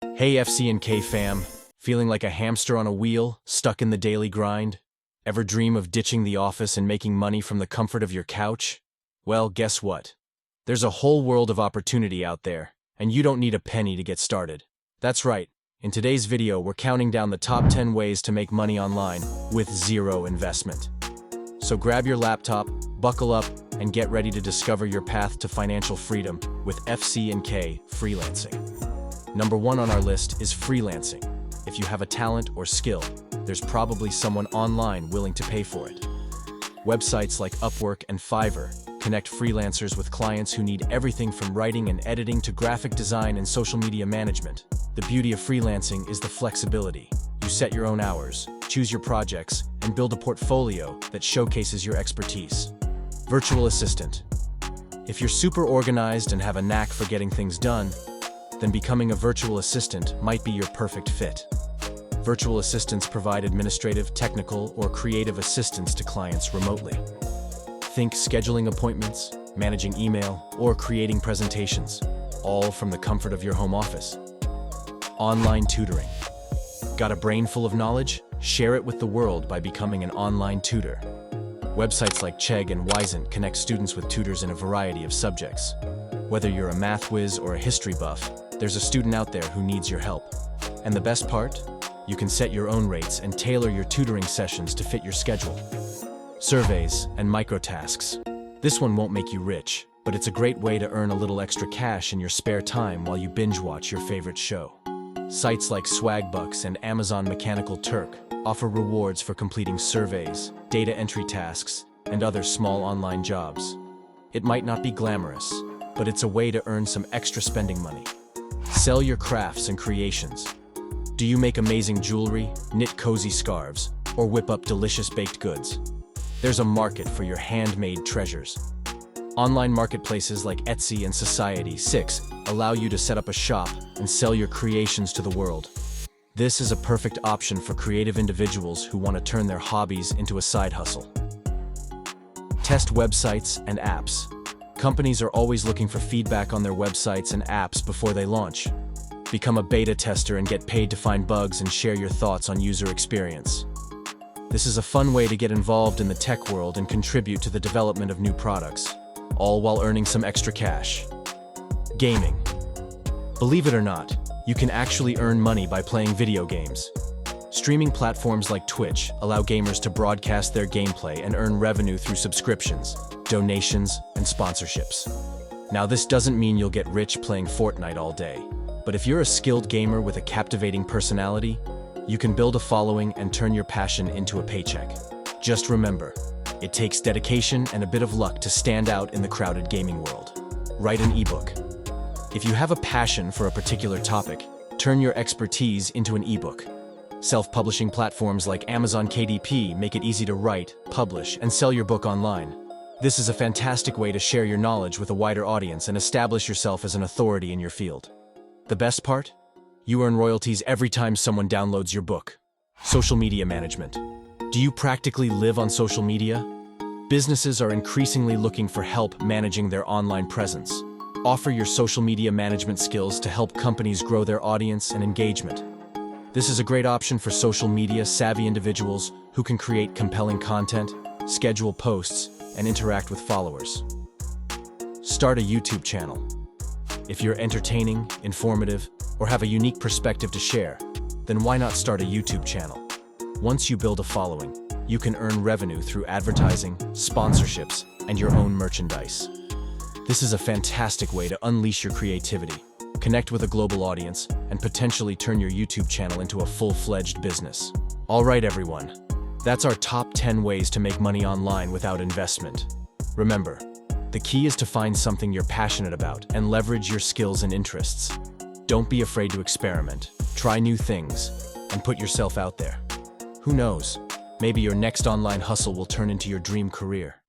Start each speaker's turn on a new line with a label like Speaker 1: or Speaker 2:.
Speaker 1: Hey FC&K fam, feeling like a hamster on a wheel, stuck in the daily grind? Ever dream of ditching the office and making money from the comfort of your couch? Well, guess what? There's a whole world of opportunity out there, and you don't need a penny to get started. That's right, in today's video we're counting down the top 10 ways to make money online with zero investment. So grab your laptop, buckle up, and get ready to discover your path to financial freedom with FC&K freelancing. Number 1 on our list is freelancing. If you have a talent or skill, there's probably someone online willing to pay for it. Websites like Upwork and Fiverr connect freelancers with clients who need everything from writing and editing to graphic design and social media management. The beauty of freelancing is the flexibility. You set your own hours, choose your projects, and build a portfolio that showcases your expertise. Virtual assistant. If you're super organized and have a knack for getting things done, then becoming a virtual assistant might be your perfect fit. Virtual assistants provide administrative, technical, or creative assistance to clients remotely. Think scheduling appointments, managing email, or creating presentations, all from the comfort of your home office. Online tutoring. Got a brain full of knowledge? Share it with the world by becoming an online tutor. Websites like Chegg and Wyzant connect students with tutors in a variety of subjects. Whether you're a math whiz or a history buff, there's a student out there who needs your help. And the best part? You can set your own rates and tailor your tutoring sessions to fit your schedule. Surveys and MicroTasks. This one won't make you rich, but it's a great way to earn a little extra cash in your spare time while you binge watch your favorite show. Sites like Swagbucks and Amazon Mechanical Turk offer rewards for completing surveys, data entry tasks, and other small online jobs. It might not be glamorous, but it's a way to earn some extra spending money. Sell your crafts and creations. Do you make amazing jewelry, knit cozy scarves, or whip up delicious baked goods? There's a market for your handmade treasures. Online marketplaces like Etsy and Society6 allow you to set up a shop and sell your creations to the world. This is a perfect option for creative individuals who want to turn their hobbies into a side hustle. Test websites and apps. Companies are always looking for feedback on their websites and apps before they launch. Become a beta tester and get paid to find bugs and share your thoughts on user experience. This is a fun way to get involved in the tech world and contribute to the development of new products, all while earning some extra cash. Gaming. Believe it or not, you can actually earn money by playing video games. Streaming platforms like Twitch allow gamers to broadcast their gameplay and earn revenue through subscriptions, donations, and sponsorships. Now, this doesn't mean you'll get rich playing Fortnite all day, but if you're a skilled gamer with a captivating personality, you can build a following and turn your passion into a paycheck. Just remember, it takes dedication and a bit of luck to stand out in the crowded gaming world. Write an ebook. If you have a passion for a particular topic, turn your expertise into an ebook. Self-publishing platforms like Amazon KDP make it easy to write, publish, and sell your book online. This is a fantastic way to share your knowledge with a wider audience and establish yourself as an authority in your field. The best part? You earn royalties every time someone downloads your book. Social media management. Do you practically live on social media? Businesses are increasingly looking for help managing their online presence. Offer your social media management skills to help companies grow their audience and engagement. This is a great option for social media savvy individuals who can create compelling content, schedule posts, and interact with followers. Start a YouTube channel. If you're entertaining, informative, or have a unique perspective to share, then why not start a YouTube channel? Once you build a following, you can earn revenue through advertising, sponsorships, and your own merchandise. This is a fantastic way to unleash your creativity, connect with a global audience, and potentially turn your YouTube channel into a full-fledged business. All right, everyone. That's our top 10 ways to make money online without investment. Remember, the key is to find something you're passionate about and leverage your skills and interests. Don't be afraid to experiment, try new things, and put yourself out there. Who knows? Maybe your next online hustle will turn into your dream career.